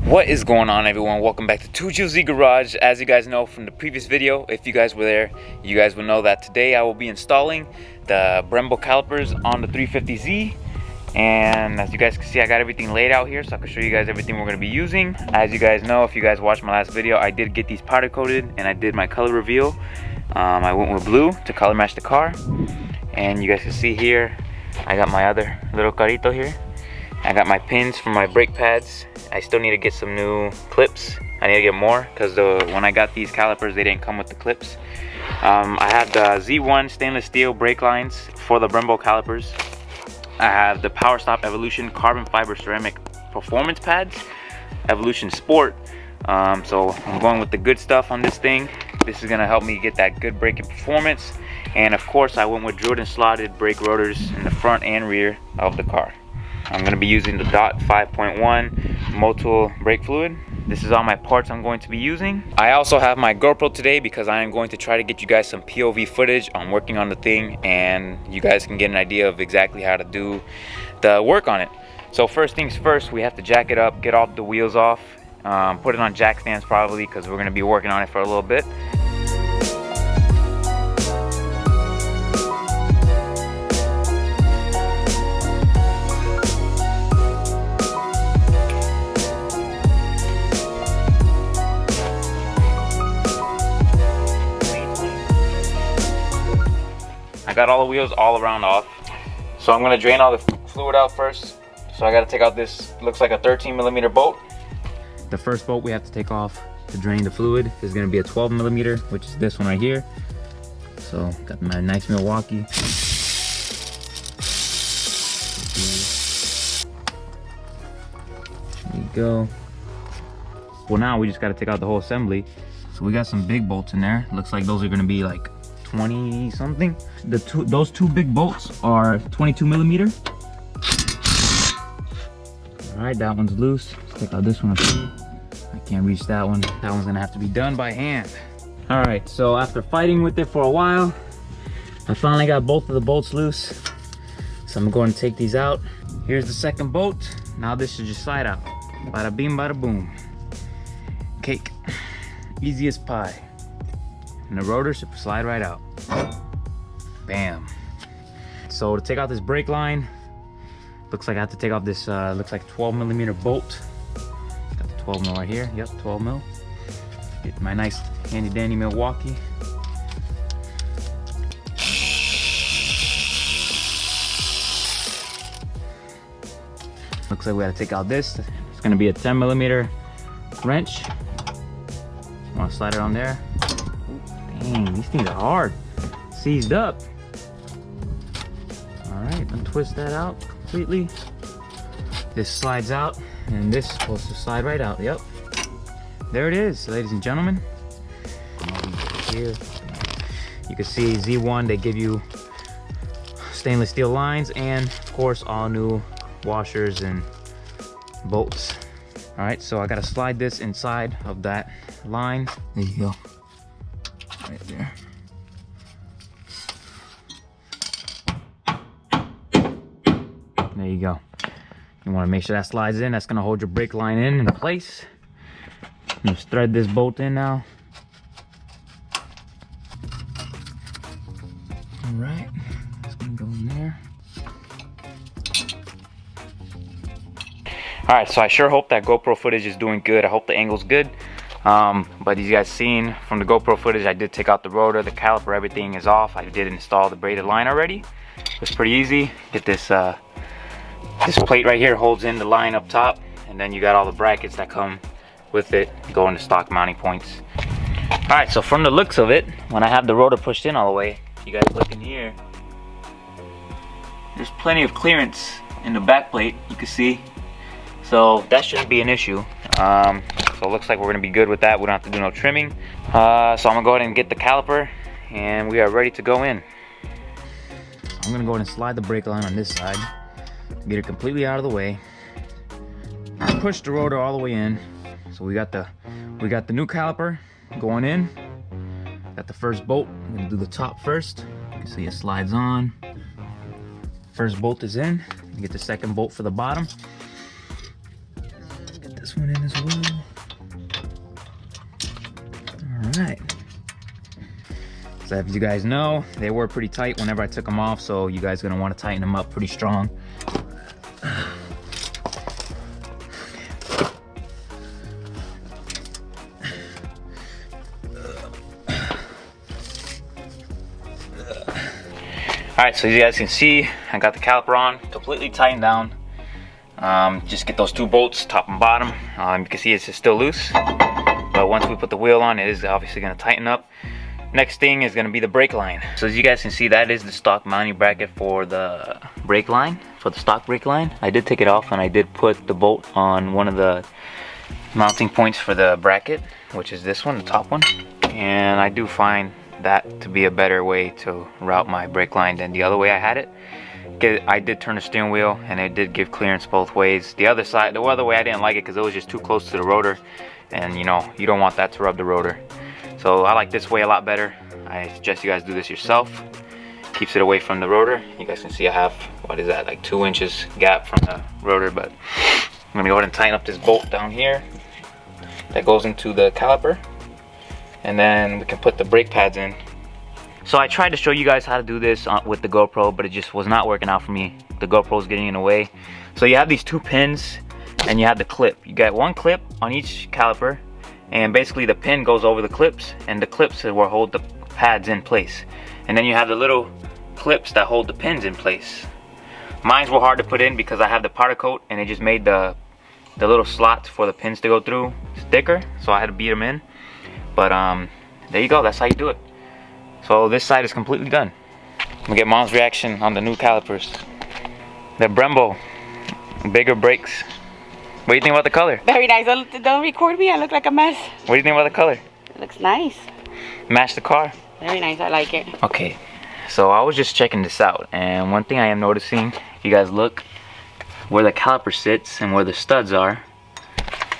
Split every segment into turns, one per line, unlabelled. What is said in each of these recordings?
What is going on, everyone? Welcome back to 2GZ Garage. As you guys know from the previous video, if you guys were there, you guys will know that today I will be installing the Brembo calipers on the 350Z. And as you guys can see, I got everything laid out here so I can show you guys everything we're going to be using. As you guys know, if you guys watched my last video, I did get these powder coated and I did my color reveal. I went with blue to color match the car. And you guys can see here, I got my other little carrito here. I got my pins for my brake pads. I still need to get some new clips. I need to get more because when I got these calipers, they didn't come with the clips. I have the Z1 stainless steel brake lines for the Brembo calipers. I have the Power Stop Evolution carbon fiber ceramic performance pads, Evolution Sport. So I'm going with the good stuff on this thing. This is gonna help me get that good braking performance. And of course, I went with drilled and slotted brake rotors in the front and rear of the car. I'm going to be using the DOT 5.1 Motul brake fluid. This is all my parts I'm going to be using. I also have my GoPro today because I am going to try to get you guys some POV footage on working on the thing, and you guys can get an idea of exactly how to do the work on it. So first things first, we have to jack it up, get all the wheels off, put it on jack stands probably because we're going to be working on it for a little bit. I got all the wheels all around off. So I'm gonna drain all the fluid out first. So I gotta take out this, looks like a 13mm bolt. The first bolt we have to take off to drain the fluid is gonna be a 12mm, which is this one right here. So got my nice Milwaukee. There you go. Well, now we just gotta take out the whole assembly. So we got some big bolts in there. Looks like those are gonna be like 20 something. Those two big bolts are 22mm. All right, that one's loose. Let's take out this one. I can't reach that one. That one's gonna have to be done by hand. All right, so after fighting with it for a while, I finally got both of the bolts loose. So I'm going to take these out. Here's the second bolt. Now this should just slide out. Bada bing, bada boom. Cake. Easy as pie. And the rotor should slide right out. Bam. So to take out this brake line, looks like I have to take off this looks like 12mm bolt. Got the 12mm right here. Yep, 12mm. Get my nice handy dandy Milwaukee. Looks like we gotta take out this. It's gonna be a 10mm wrench. Want to slide it on there. Dang, these things are hard. Seized up. All right, untwist that out completely. This slides out, and this is supposed to slide right out. Yep. There it is, ladies and gentlemen. Here, you can see Z1, they give you stainless steel lines and, of course, all new washers and bolts. All right, so I gotta slide this inside of that line. There you go. Right there. There you go. You want to make sure that slides in. That's going to hold your brake line in place. Just thread this bolt in now. All right, it's going to go in there. All right, so I sure hope that GoPro footage is doing good. I hope the angle's good. But as you guys seen from the GoPro footage, I did take out the rotor, the caliper, everything is off. I did install the braided line already. It's pretty easy. Get this this plate right here holds in the line up top, and then you got all the brackets that come with it, go into stock mounting points. All right, so from the looks of it, when I have the rotor pushed in all the way, you guys look in here, there's plenty of clearance in the back plate, you can see. So that shouldn't be an issue. So it looks like we're gonna be good with that. We don't have to do no trimming. So I'm gonna go ahead and get the caliper, and we are ready to go in. I'm gonna go ahead and slide the brake line on this side, get it completely out of the way. Push the rotor all the way in. So we got the new caliper going in. Got the first bolt. I'm gonna do the top first. You can see it slides on. First bolt is in. Get the second bolt for the bottom. Get this one in as well. All right. So as you guys know, they were pretty tight whenever I took them off, so you guys are gonna want to tighten them up pretty strong. Alright, so as you guys can see, I got the caliper on, completely tightened down. Just get those two bolts, top and bottom. You can see it's just still loose, but once we put the wheel on, it is obviously going to tighten up. Next thing is going to be the brake line. So as you guys can see, that is the stock mounting bracket for the brake line, for the stock brake line. I did take it off and I did put the bolt on one of the mounting points for the bracket, which is this one, the top one. And I do find that to be a better way to route my brake line than the other way I had it. I did turn the steering wheel and it did give clearance both ways. The other side, the other way I didn't like it because it was just too close to the rotor, and you know, you don't want that to rub the rotor. So I like this way a lot better. I suggest you guys do this yourself. Keeps it away from the rotor. You guys can see I have, what is that, like 2 inches gap from the rotor, but I'm gonna go ahead and tighten up this bolt down here that goes into the caliper, and then we can put the brake pads in. So I tried to show you guys how to do this with the GoPro, but it just was not working out for me. The GoPro's getting in the way. So you have these 2 pins and you have the clip. You got 1 clip on each caliper, and basically the pin goes over the clips, and the clips will hold the pads in place. And then you have the little clips that hold the pins in place. Mine were hard to put in because I have the powder coat and it just made the little slots for the pins to go through thicker, so I had to beat them in. But there you go, that's how you do it. So this side is completely done. I'm gonna get Mom's reaction on the new calipers. The Brembo bigger brakes. What do you think about the color?
Very nice. Don't record me, I look like a mess.
What do you think about the color?
It looks nice.
Match the car.
Very nice, I like it.
Okay, so I was just checking this out, and one thing I am noticing, if you guys look where the caliper sits and where the studs are,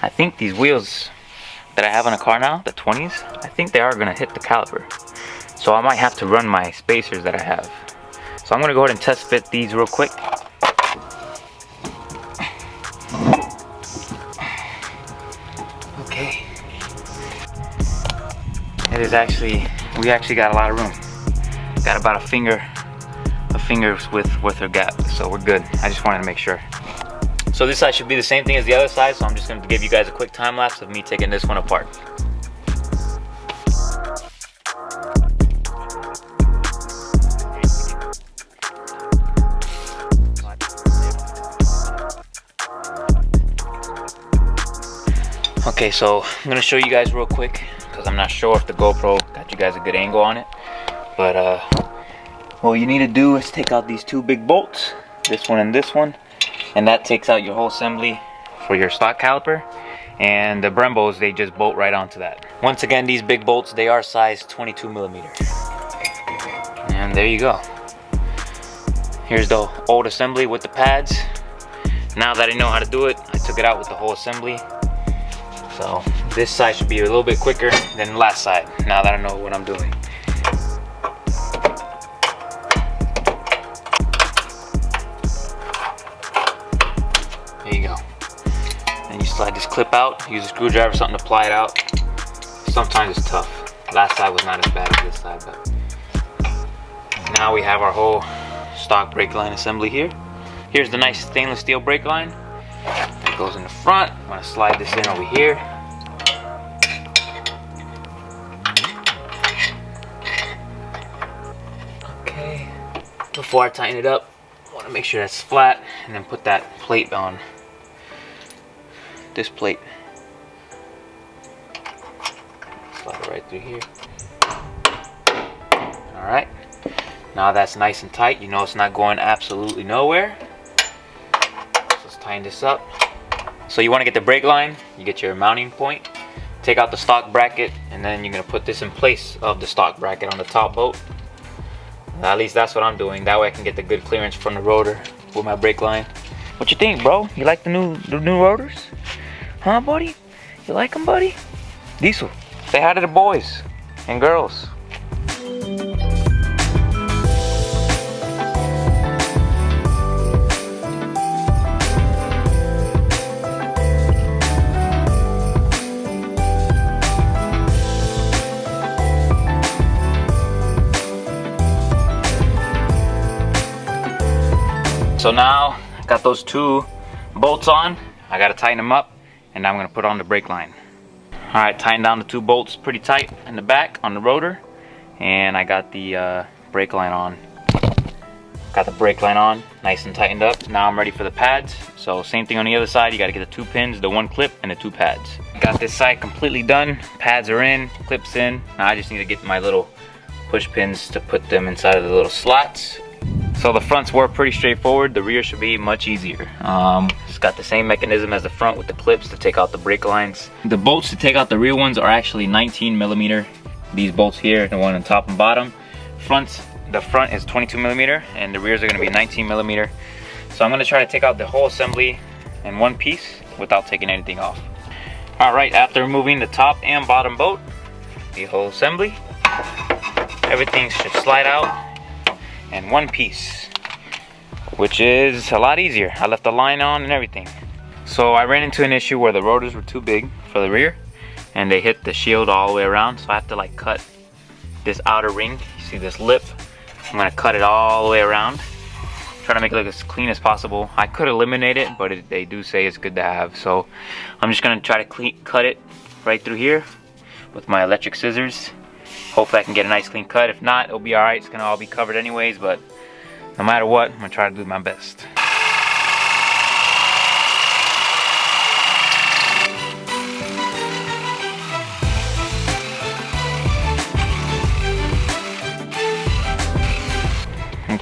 I think these wheels that I have on the car now, the 20s, I think they are gonna hit the caliper. So I might have to run my spacers that I have. So I'm gonna go ahead and test fit these real quick. Okay. It is actually, we actually got a lot of room. Got about a finger's width worth of gap, so we're good. I just wanted to make sure. So this side should be the same thing as the other side, so I'm just gonna give you guys a quick time lapse of me taking this one apart. Okay, so I'm gonna show you guys real quick because I'm not sure if the GoPro got you guys a good angle on it. But what you need to do is take out these 2 big bolts, this one and this one, and that takes out your whole assembly for your stock caliper. And the Brembos, they just bolt right onto that. Once again, these big bolts, they are size 22mm. And there you go. Here's the old assembly with the pads. Now that I know how to do it, I took it out with the whole assembly. So this side should be a little bit quicker than the last side, now that I know what I'm doing. There you go. And you slide this clip out, use a screwdriver or something to ply it out. Sometimes it's tough. Last side was not as bad as this side, but now we have our whole stock brake line assembly here. Here's the nice stainless steel brake line. That goes in the front. I'm gonna slide this in over here. Okay. Before I tighten it up, I want to make sure that's flat, and then put that plate on. This plate. Slide it right through here. All right. Now that's nice and tight. You know it's not going absolutely nowhere. Let's tighten this up. So you want to get the brake line, you get your mounting point, take out the stock bracket, and then you're going to put this in place of the stock bracket on the top bolt. At least that's what I'm doing. That way I can get the good clearance from the rotor with my brake line. What you think, bro? You like the new rotors? Huh, buddy? You like them, buddy? Diesel, say hi to the boys and girls. So now I got those two bolts on. I gotta tighten them up, and now I'm gonna put on the brake line. All right, tighten down the two bolts pretty tight in the back on the rotor, and I got the brake line on. Got the brake line on, nice and tightened up. Now I'm ready for the pads. So same thing on the other side, you gotta get the two pins, the one clip, and the two pads. Got this side completely done. Pads are in, clips in. Now I just need to get my little push pins to put them inside of the little slots. So the fronts were pretty straightforward. The rear should be much easier. It's got the same mechanism as the front with the clips to take out the brake lines. The bolts to take out the rear ones are actually 19mm. These bolts here, the one on top and bottom. The front is 22mm and the rears are going to be 19mm. So I'm going to try to take out the whole assembly in one piece without taking anything off. Alright, after removing the top and bottom bolt, the whole assembly, everything should slide out in one piece, which is a lot easier. I left the line on and everything. So I ran into an issue where the rotors were too big for the rear and they hit the shield all the way around, so I have to like cut this outer ring. You see this lip? I'm gonna cut it all the way around, try to make it look as clean as possible. I could eliminate it, but they do say it's good to have, so I'm just gonna try to cut it right through here with my electric scissors. Hopefully I can get a nice clean cut. If not, it'll be alright. It's gonna all be covered anyways, but no matter what, I'm gonna try to do my best.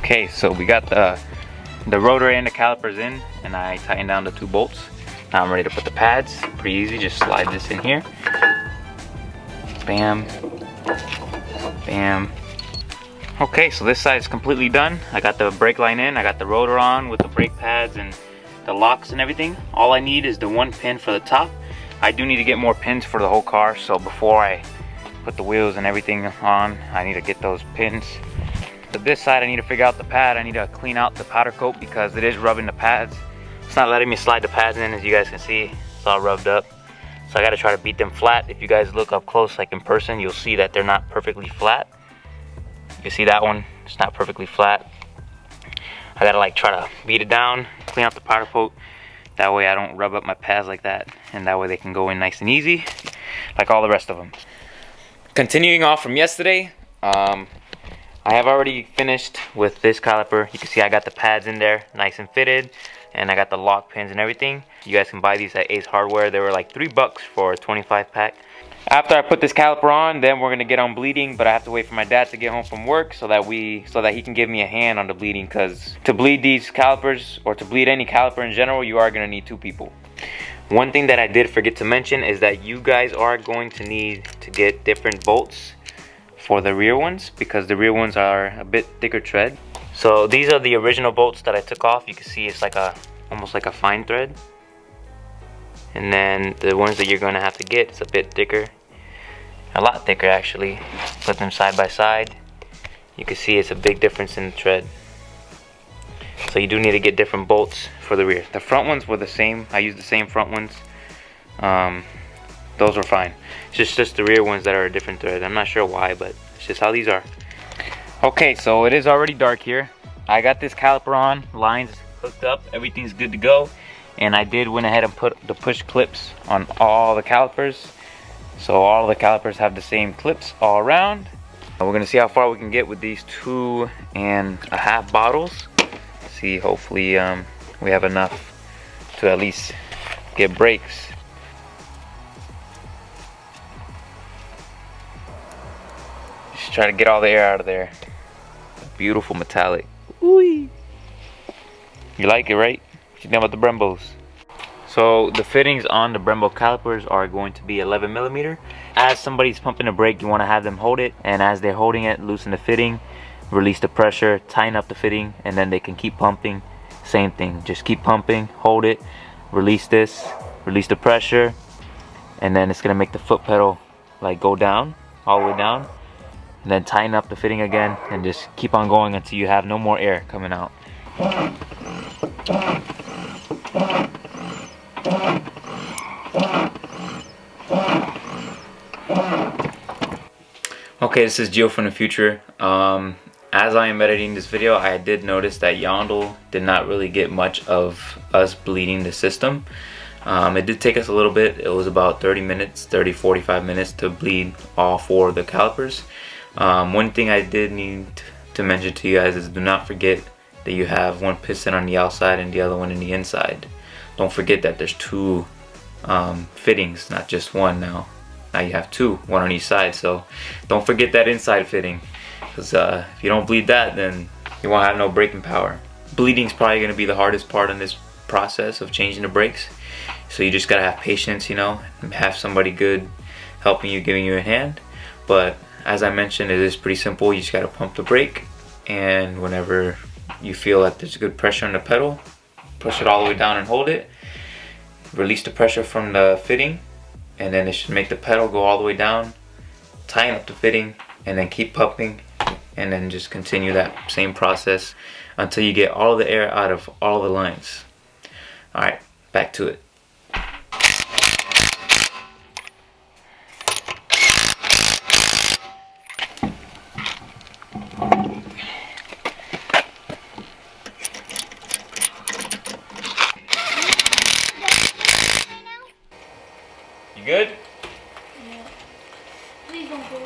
Okay, so we got the rotor and the calipers in, and I tightened down the two bolts. Now I'm ready to put the pads. Pretty easy, just slide this in here. Bam, bam. Okay, so this side is completely done. I got the brake line in, I got the rotor on with the brake pads and the locks and everything. All I need is the one pin for the top. I do need to get more pins for the whole car, so before I put the wheels and everything on, I need to get those pins. But this side I need to figure out the pad. I need to clean out the powder coat because it is rubbing the pads. It's not letting me slide the pads in, as you guys can see. It's all rubbed up. So I gotta try to beat them flat. If you guys look up close, like in person, you'll see that they're not perfectly flat. You see that one? It's not perfectly flat. I gotta like try to beat it down, clean out the powder coat. That way I don't rub up my pads like that. And that way they can go in nice and easy, like all the rest of them. Continuing off from yesterday, I have already finished with this caliper. You can see I got the pads in there, nice and fitted, and I got the lock pins and everything. You guys can buy these at Ace Hardware. They were like $3 for a 25 pack. After I put this caliper on, then we're gonna get on bleeding, but I have to wait for my dad to get home from work so that he can give me a hand on the bleeding, because to bleed these calipers, or to bleed any caliper in general, you are gonna need two people. One thing that I did forget to mention is that you guys are going to need to get different bolts for the rear ones, because the rear ones are a bit thicker tread. So these are the original bolts that I took off. You can see it's like almost like a fine thread. And then the ones that you're going to have to get is a bit thicker, a lot thicker actually. Put them side by side. You can see it's a big difference in the tread. So you do need to get different bolts for the rear. The front ones were the same. I used the same front ones. Those were fine. It's just the rear ones that are a different thread. I'm not sure why, but it's just how these are. Okay, so it is already dark here. I got this caliper on, lines hooked up, everything's good to go. And I went ahead and put the push clips on all the calipers. So all the calipers have the same clips all around. We're gonna see how far we can get with these 2.5 bottles. See, hopefully we have enough to at least get brakes. Just try to get all the air out of there. Beautiful metallic. Ooh. You like it, right? What you know about the Brembos? So the fittings on the Brembo calipers are going to be 11mm. As somebody's pumping a brake, you want to have them hold it, and as they're holding it, loosen the fitting, release the pressure, tighten up the fitting, and then they can keep pumping. Same thing, just keep pumping, hold it, release this, release the pressure, and then it's gonna make the foot pedal like go down, all the way down, and then tighten up the fitting again, and just keep on going until you have no more air coming out. Okay, this is Gio from the future. as I am editing this video, I did notice that Yondel did not really get much of us bleeding the system. It did take us a little bit. It was about 45 minutes to bleed all 4 of the calipers. One thing I did need to mention to you guys is do not forget that you have one piston on the outside and the other one in the inside. Don't forget that there's 2 fittings, not just one now. Now you have 2, one on each side, so don't forget that inside fitting, because if you don't bleed that, then you won't have no braking power. Bleeding is probably going to be the hardest part in this process of changing the brakes, so you just gotta have patience, you know, and have somebody good helping you, giving you a hand. But as I mentioned, it is pretty simple. You just gotta pump the brake, and whenever you feel that there's good pressure on the pedal, push it all the way down and hold it. Release the pressure from the fitting, and then it should make the pedal go all the way down. Tighten up the fitting, and then keep pumping, and then just continue that same process until you get all the air out of all the lines. Alright, back to it. You good?
Yeah. Please don't go.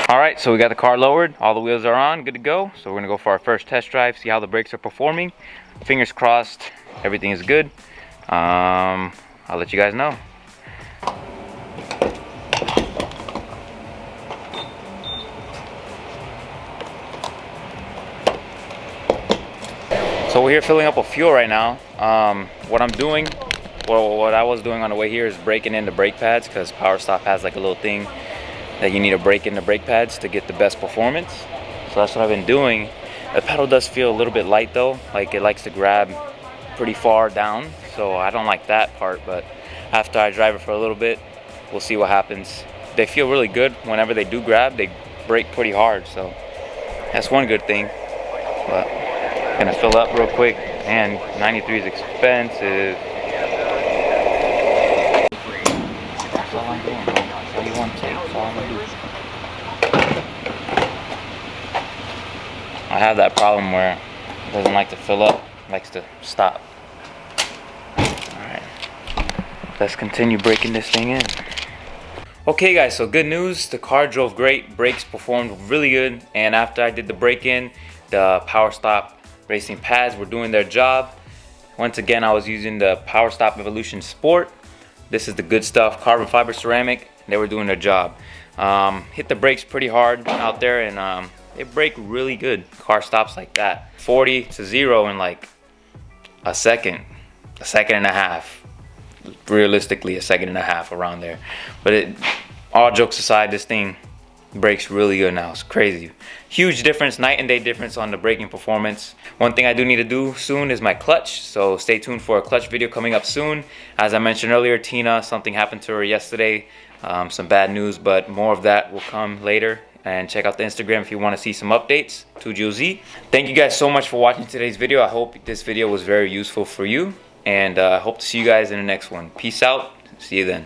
Alright, so we got the car lowered, all the wheels are on, good to go. So we're gonna go for our first test drive, see how the brakes are performing. Fingers crossed, everything is good. I'll let you guys know. So we're here filling up with fuel right now. What I'm doing, what I was doing on the way here is breaking in the brake pads, because Power Stop has like a little thing that you need to break in the brake pads to get the best performance. So that's what I've been doing. The pedal does feel a little bit light though, like it likes to grab pretty far down, so I don't like that part, but after I drive it for a little bit, we'll see what happens. They feel really good. Whenever they do grab, they brake pretty hard, so that's one good thing. But gonna fill up real quick, and 93 is expensive. That's all I'm doing. That's all you want to take. That's all I'm gonna do. I have that problem where it doesn't like to fill up, it likes to stop. Alright, let's continue breaking this thing in. Okay guys, so good news, the car drove great, brakes performed really good, and after I did the break-in, the Power Stop racing pads were doing their job. Once again, I was using the Power Stop Evolution Sport. This is the good stuff, carbon fiber ceramic. They were doing their job. Hit the brakes pretty hard out there, and they brake really good. Car stops like that, 40 to 0 in like a second and a half. Realistically, a second and a half, around there. But all jokes aside, this thing brakes really good now. It's crazy. Huge difference, night and day difference on the braking performance. One thing I do need to do soon is my clutch, so stay tuned for a clutch video coming up soon. As I mentioned earlier, Tina, something happened to her yesterday. Some bad news, but more of that will come later. And check out the Instagram if you want to see some updates. 2GOZ. Thank you guys so much for watching today's video. I hope this video was very useful for you, and I hope to see you guys in the next one. Peace out. See you then.